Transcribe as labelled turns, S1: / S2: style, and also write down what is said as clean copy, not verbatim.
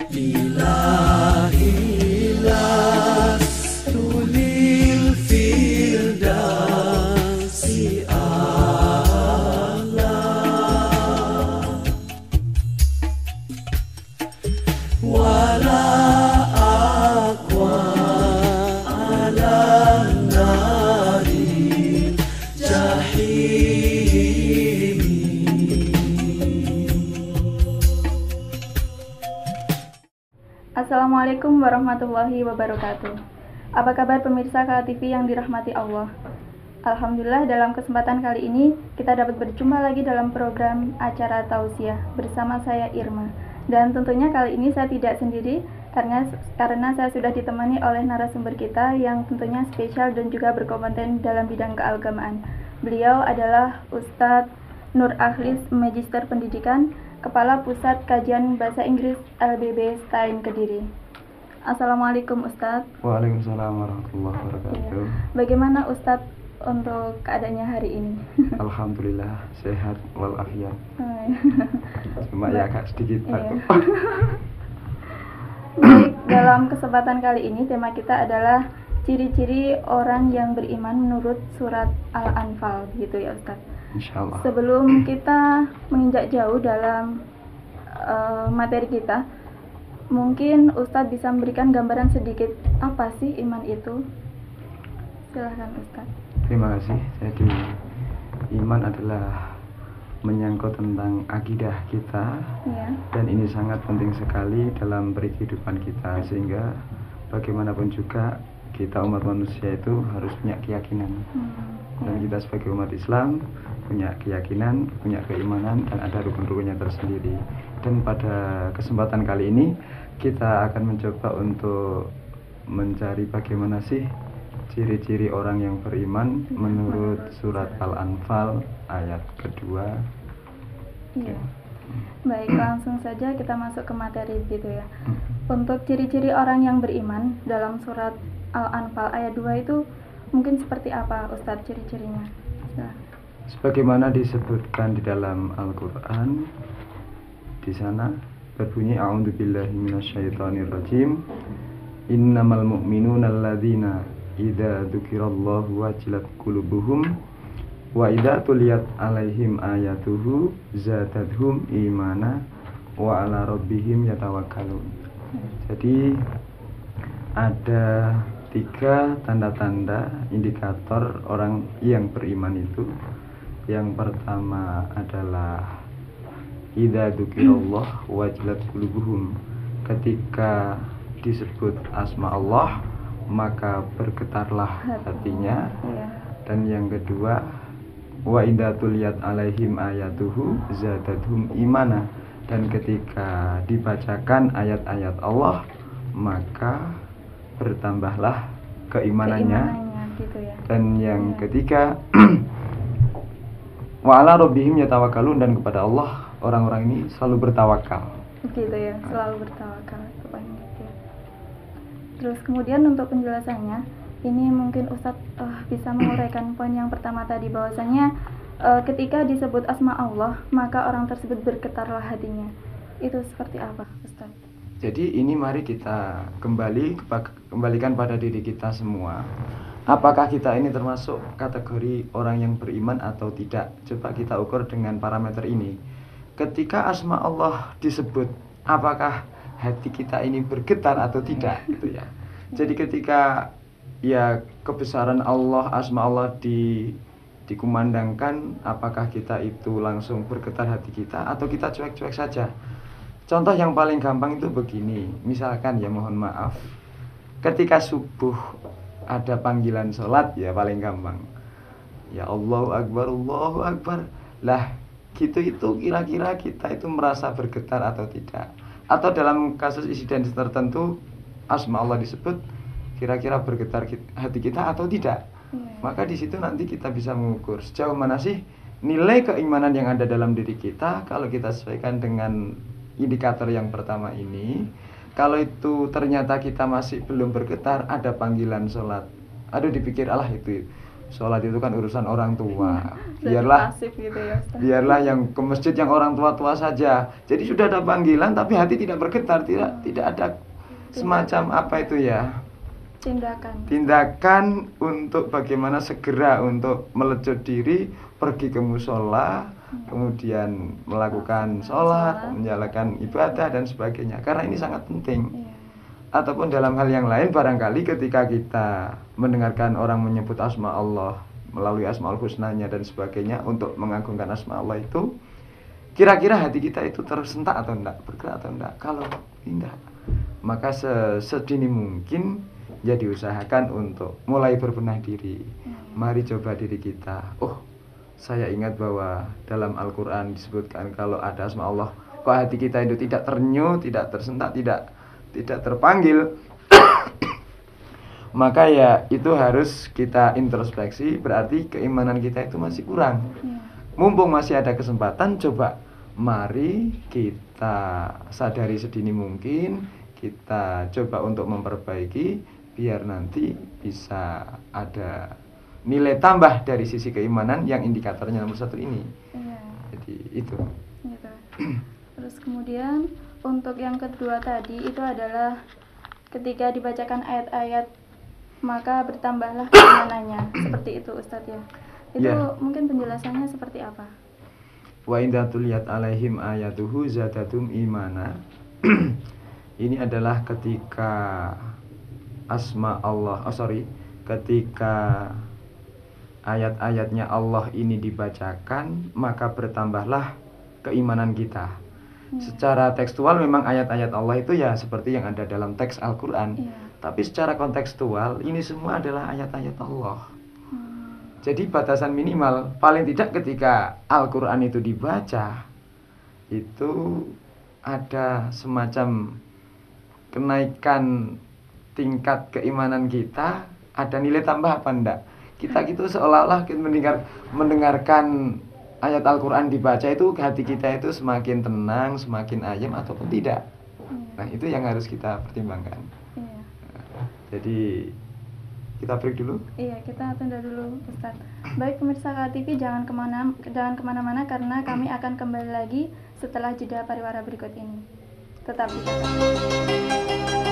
S1: Ilahilah tulil firdausi a'la wala aqwa ala nari jahim.
S2: Assalamualaikum warahmatullahi wabarakatuh. Apa kabar pemirsa KTV yang dirahmati Allah? Alhamdulillah, dalam kesempatan kali ini kita dapat berjumpa lagi dalam program acara tausiah bersama saya Irma. Dan tentunya kali ini saya tidak sendiri karena saya sudah ditemani oleh narasumber kita yang tentunya spesial dan juga berkompeten dalam bidang keagamaan. Beliau adalah Ustadz Nur Akhlis, Magister Pendidikan, Kepala Pusat Kajian Bahasa Inggris LBB Stein Kediri. Assalamualaikum Ustadz.
S3: Waalaikumsalam warahmatullahi wabarakatuh.
S2: Bagaimana Ustadz untuk keadaannya hari ini?
S3: Alhamdulillah sehat walafiat. Cuma ya agak sedikit batuk.
S2: Baik, dalam kesempatan kali ini tema kita adalah ciri-ciri orang yang beriman menurut surat Al-Anfal, gitu ya Ustadz.
S3: Insyaallah.
S2: Sebelum kita menginjak jauh dalam materi kita, mungkin Ustadz bisa memberikan gambaran sedikit apa sih iman itu? Silahkan Ustadz.
S3: Terima kasih. Jadi iman adalah menyangkut tentang akidah kita,
S2: Ya.
S3: dan ini sangat penting sekali dalam kehidupan kita, sehingga bagaimanapun juga kita umat manusia itu harus punya keyakinan. Dan kita sebagai umat Islam punya keyakinan, punya keimanan, dan ada rukun-rukunnya tersendiri. Dan pada kesempatan kali ini kita akan mencoba untuk mencari bagaimana sih ciri-ciri orang yang beriman menurut surat Al-Anfal ayat kedua.
S2: Iya. Baik, langsung saja kita masuk ke materi gitu ya. Untuk ciri-ciri orang yang beriman dalam surat Al-Anfal ayat 2 itu mungkin seperti apa Ustadz ciri-cirinya? Nah.
S3: Sebagaimana disebutkan di dalam Al-Quran, di sana berbunyi a'udzubillahi minasyaitonirrajim, innamal mu'minuna alladzina idza dzukirallahu wajilat qulubuhum wa idza tuliyat alaihim ayatuhu zadatuhum imana wa ala rabbihim yatawakkalun. Jadi ada 3 tanda-tanda indikator orang yang beriman itu. Yang pertama adalah idza dzukirallah wajilat qulubuhum. Ketika disebut asma Allah, maka bergetarlah hatinya. Dan yang kedua, wa idza tuliyat alaihim ayatuhu zadatuhum imana. Dan ketika dibacakan ayat-ayat Allah, maka bertambahlah keimanannya.
S2: Gitu ya.
S3: Dan yang ketiga, wa ala rabbihim yatawakkalun, dan kepada Allah orang-orang ini selalu bertawakal.
S2: Gitu ya, selalu bertawakal kepada dia. Terus kemudian untuk penjelasannya, ini mungkin Ustadz bisa menguraikan poin yang pertama tadi, bahwasanya ketika disebut asma Allah, maka orang tersebut bergetarlah hatinya. Itu seperti apa Ustadz?
S3: Jadi ini mari kita kembalikan pada diri kita semua. Apakah kita ini termasuk kategori orang yang beriman atau tidak? Coba kita ukur dengan parameter ini. Ketika asma Allah disebut, apakah hati kita ini bergetar atau tidak? Gitu ya. Jadi ketika ya kebesaran Allah, asma Allah dikumandangkan, apakah kita itu langsung bergetar hati kita atau kita cuek-cuek saja? Contoh yang paling gampang itu begini. Misalkan ya, mohon maaf, ketika subuh ada panggilan sholat, ya paling gampang, ya Allahu Akbar, Allahu Akbar. Lah gitu, itu kira-kira kita itu merasa bergetar atau tidak? Atau dalam kasus insiden tertentu asma Allah disebut, kira-kira bergetar hati kita atau tidak? Maka di situ nanti kita bisa mengukur sejauh mana sih nilai keimanan yang ada dalam diri kita. Kalau kita sesuaikan dengan indikator yang pertama ini, kalau itu ternyata kita masih belum bergetar, ada panggilan sholat, aduh dipikir Allah itu sholat itu kan urusan orang tua.
S2: Jadi
S3: Biarlah
S2: pasif gitu ya Ustaz.
S3: biarlah yang ke masjid yang orang tua-tua saja. Jadi sudah ada panggilan tapi hati tidak bergetar, tidak ada semacam apa itu ya, tindakan untuk bagaimana segera untuk melecut diri, pergi ke musola, kemudian melakukan sholat, menjalankan ibadah dan sebagainya. Karena ini sangat penting.
S2: Iya.
S3: Ataupun dalam hal yang lain, barangkali ketika kita mendengarkan orang menyebut asma Allah melalui asmaul husnanya dan sebagainya untuk mengagungkan asma Allah itu, kira-kira hati kita itu tersentak atau enggak, bergerak atau enggak? Kalau tidak, maka sedini mungkin ya diusahakan untuk mulai berbenah diri. Mari coba diri kita. Oh, saya ingat bahwa dalam Al-Quran disebutkan kalau ada asma Allah, kok hati kita itu tidak ternyuh, tidak tersentak, tidak terpanggil, maka ya itu harus kita introspeksi, berarti keimanan kita itu masih kurang. Mumpung masih ada kesempatan, coba mari kita sadari sedini mungkin, kita coba untuk memperbaiki, biar nanti bisa ada nilai tambah dari sisi keimanan yang indikatornya nomor 1 ini.
S2: Iya.
S3: Jadi itu.
S2: Gitu. Terus kemudian untuk yang kedua tadi itu adalah ketika dibacakan ayat-ayat maka bertambahlah keimanannya. Seperti itu Ustadz ya. Itu mungkin penjelasannya seperti apa?
S3: Wa idza tuliyat alaihim ayatuhu zadatum imana. Ini adalah ketika asma Allah, ketika ayat-ayatnya Allah ini dibacakan, maka bertambahlah keimanan kita. Secara tekstual memang ayat-ayat Allah itu ya seperti yang ada dalam teks Al-Quran. Tapi secara kontekstual ini semua adalah ayat-ayat Allah. Jadi batasan minimal paling tidak ketika Al-Quran itu dibaca, itu ada semacam kenaikan tingkat keimanan kita, ada nilai tambah apa enggak? Kita gitu seolah-olah kita mendengarkan ayat Al-Quran dibaca itu hati kita itu semakin tenang, semakin ayem ataupun tidak. Nah itu yang harus kita pertimbangkan. Jadi kita break dulu.
S2: Iya, kita tunda dulu Ustaz. Baik pemirsa KTV, jangan kemana-mana karena kami akan kembali lagi setelah jeda pariwara berikut ini. Tetap di KTV.